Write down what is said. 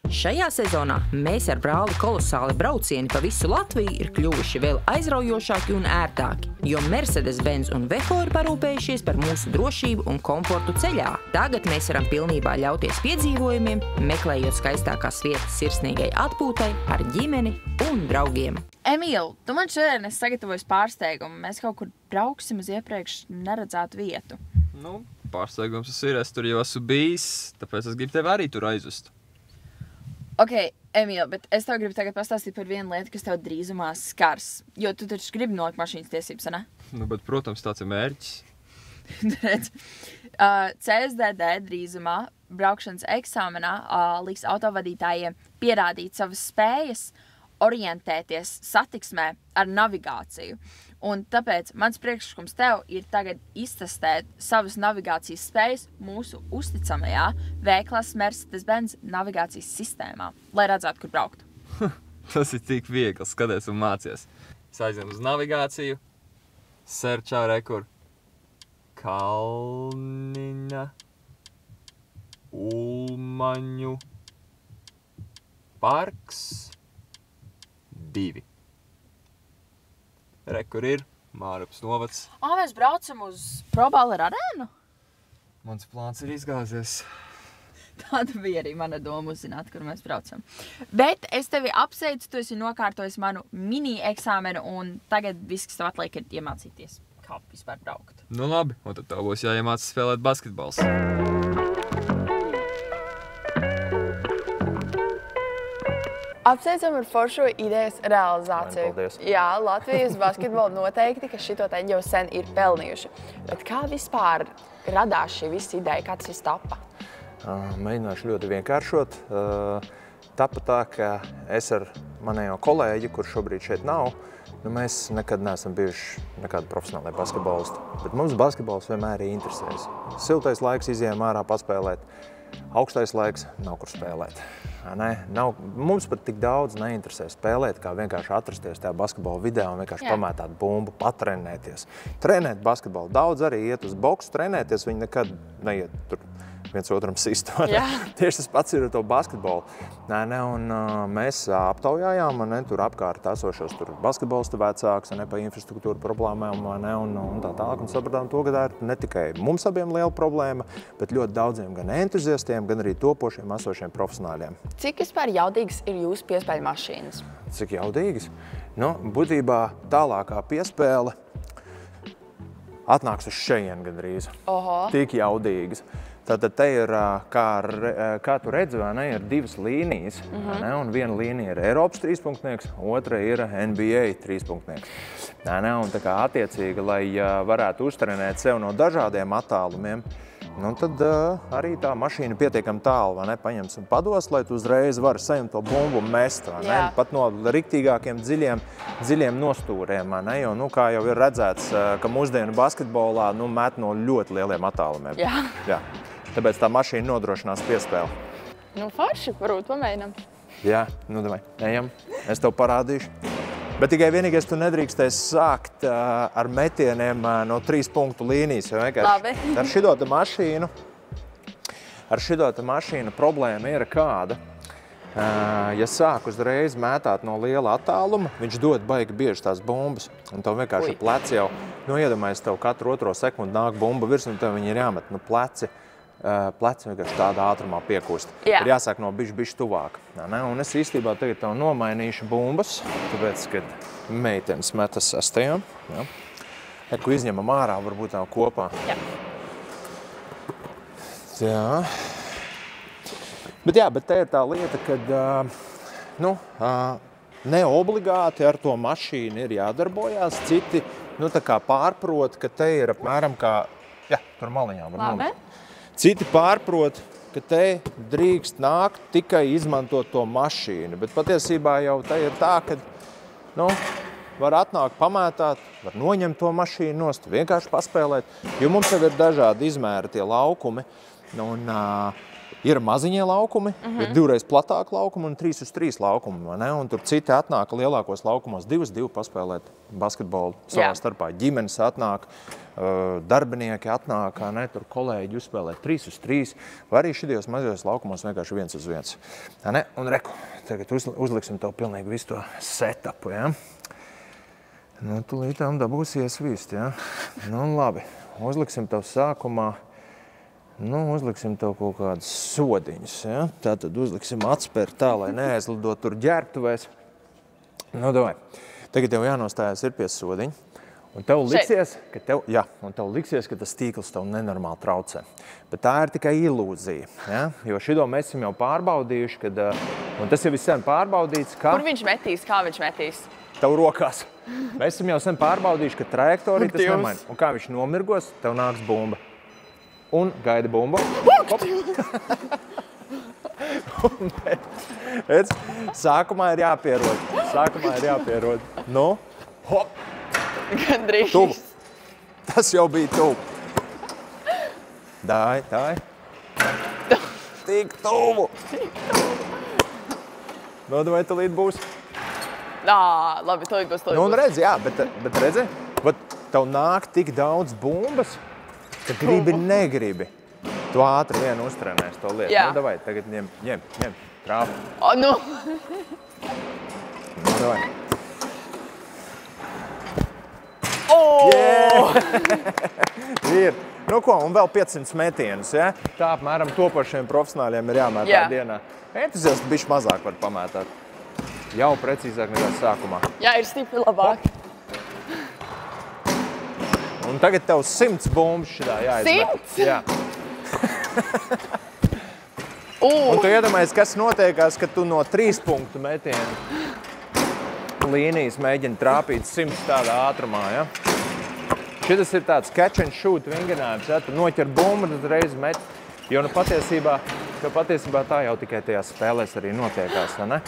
Šajā sezonā mēs ar brāli kolosāli braucieni pa visu Latviju ir kļuvuši vēl aizraujošāki un ērtāki, jo Mercedes-Benz un Veho ir parūpējušies par mūsu drošību un komfortu ceļā. Tagad mēs varam pilnībā ļauties piedzīvojumiem, meklējot skaistākās vietas sirsnīgai atpūtai ar ģimeni un draugiem. Emīl, tu man šodien esi sagatavojis pārsteigumu. Mēs kaut kur brauksim uz iepriekš neredzētu vietu. Nu, pārsteigums tas ir, es tur jau esmu bijis, tāpēc es gribu tevi arī tur aizvest. Ok, Emīl, bet es tev gribu tagad pastāstīt par vienu lietu, kas tev drīzumā skars. Jo tu taču gribi nolikt mašīnas tiesības, ne? Nu, bet, protams, tāds ir mērķis. Redz, CSDD drīzumā braukšanas eksāmenā liks autovadītājiem pierādīt savas spējas, orientēties satiksmē ar navigāciju. Un tāpēc mans priekšlikums tev ir tagad iztestēt savas navigācijas spējas mūsu uzticamajā V-klases Mercedes-Benz navigācijas sistēmā, lai redzētu, kur braukt. Tas ir tik viegli, skaties un mācies. Es aizņem uz navigāciju, serčā rekur Kalniņa, Ulmaņu, parks 2. Rekur ir Mārupas novads. Mēs braucam uz ProBaller arēnu? Mans plāns ir izgāzies. Tāda bija arī mana doma uzzināt, kur mēs braucam. Bet es tevi apsveicu, tu esi nokārtojis manu mini eksāmenu, un tagad viss, kas tev atliek, ir iemācīties, kā vispār braukt. Nu labi, un tad tev būs jāiemācās spēlēt basketbols. Apsveicam ar foršo idejas realizāciju. Paldies. Jā, Latvijas basketbolu noteikti, ka šito te jau sen ir pelnījuši. Bet kā vispār radās šī visa ideja, kā tas viss tappa? Mēģināšu ļoti vienkāršot. Tapa tā, ka es ar manējo kolēģi, kurš šobrīd šeit nav, mēs nekad neesam bijuši nekādi profesionāli basketbolisti. Bet mums basketbols vienmēr ir interesējis. Siltais laiks izejam ārā paspēlēt. Augstais laiks nav kur spēlēt. Mums pat tik daudz neinteresē spēlēt, kā vienkārši atrasties tajā basketbola video un vienkārši pamētāt bumbu, patrenēties. Trenēt basketbolu. Daudz arī iet uz boksu trenēties, viņi nekad neiet tur viens otram sist. Tieši tas pats ir ar to basketbolu. Un mēs aptaujājām tur apkārt esošos basketbolistu vecākus pa infrastruktūru problēmām un tā tālāk. Un sapratām to, ka tā ir ne tikai mums abiem liela problēma, bet ļoti daudziem gan entuziastiem, gan arī topošiem esošiem profesionāļiem. Cik vispār jaudīgas ir jūsu piespēļu mašīnas? Cik jaudīgas? Būtībā tālākā piespēle atnāks uz šejienu gandrīz. Tik jaudīgas. Tātad te ir, kā tu redzi, ir divas līnijas, un viena līnija ir Eiropas trīspunktnieks, otra ir NBA trīspunktnieks. Un tā kā attiecīgi, lai varētu uztrenēt sev no dažādiem attālumiem, tad arī tā mašīna pietiekami tālu, paņems un pados, lai tu uzreiz vari saņemt to bumbu un mest, pat no riktīgākiem dziļiem nostūriem, jo, kā jau ir redzēts, ka mūsdienu basketbolā, met no ļoti lieliem attālumiem. Jā. Tāpēc tā mašīna nodrošinās piespēli. Forši, varbūt pamēģinām. Jā, davai, ejam. Es tev parādīšu. Bet tikai vienīgais tu nedrīkstēsi sākt ar metieniem no 3 punktu līnijas. Labi. Ar šito mašīnu problēma ir kāda. Ja sāk uzreiz mētāt no liela attāluma, viņš dod baigi bieži tās bumbas. Un tev vienkārši pleci jau, iedomājies, tev katru otro sekundi nāk bumba virs, un tev viņi ir jāmet pleci vienkārši tādā ātrumā piekūst. Ir jāsāk no bišķi tuvāk. Un es īstībā tagad tev nomainīšu bumbas, tāpēc, kad meitenes metas 6. Ko izņemam ārā, varbūt tev kopā. Bet te ir tā lieta, kad ne obligāti ar to mašīnu ir jādarbojās. Citi tā kā pārprot, ka te ir apmēram kā, tur maliņā var nolikt. Citi pārprot, ka te drīkst nākt tikai izmantot to mašīnu, bet patiesībā jau te ir tā, ka var atnākt pamētāt, var noņemt to mašīnu nost, vienkārši paspēlēt, jo mums jau ir dažādi izmēri tie laukumi. Un, Ir maziņie laukumi, ir 2 platāki laukumi un 3 uz 3 laukumi, vai ne? Un tur citi atnāk lielākos laukumos 2-2 paspēlēt basketbolu savā starpā. Ģimenes atnāk, darbinieki atnāk, ne? Tur kolēģi uzspēlē 3 uz 3, vai arī šajos mazajos laukumos vienkārši 1 uz 1. Ne? Un reku, tagad uzliksim tev pilnīgi visu to setupu, ja? Nu, tūlītām dabūsies vist, ja? Nu, labi, uzliksim tev sākumā. Nu, uzliksim tev kaut kādas sodiņas, ja? Tātad uzliksim atspēr tā, lai neaizlidot tur ģērbtuvēs. Nu, davai. Tagad tev jānostājās ir pie sodiņa. Un tev liksies, ka tas tīkls tev nenormāli traucē. Bet tā ir tikai ilūzija, ja? Jo šito mēs esam jau pārbaudījuši, kad, un tas jau ir sen pārbaudīts, ka... Kur viņš metīs, kā viņš metīs? Tev rokās. Mēs esam jau sen pārbaudījuši, ka trajektorija tas nemaina. Un kā viņš nomirgos, tev nāks bumba. Un gaida bumbu. Sākumā ir jāpierod. Nu, hop. Gandrīz. Tuvu. Tas jau bija tuvu. Dāj. Tik tuvu. Vai tulīt būs? Labi, tulīt būs. Nu, un redzi, jā, bet redzi, tev nāk tik daudz bumbas, ka gribi, negribi. Tu ātri vien uztrenēs to lietu. Jā. Nu, davai, tagad ņem, trāp. Nu. Nu, davai. Ir. Nu ko, un vēl 500 metienus, ja? Tā apmēram topošiem profesionāļiem ir jāmētā dienā. Entuziasti bišķi mazāk var pamētāt. Jau precīzāk nekā sākumā. Jā, ir stipri labāk. Un tagad tev 100 bumbas šitā jāizmet. 100? Jā. Un tu iedomājies, kas notiekās, kad tu no 3 punktu metienu līnijas mēģini trāpīt 100 tādā ātrumā, ja? Šitas ir tāds catch and shoot vingrinājums, ja? Tu noķer bumbu un uzreiz met. Jo nu patiesībā tā jau tikai tajās spēlēs arī notiekās, vai ne?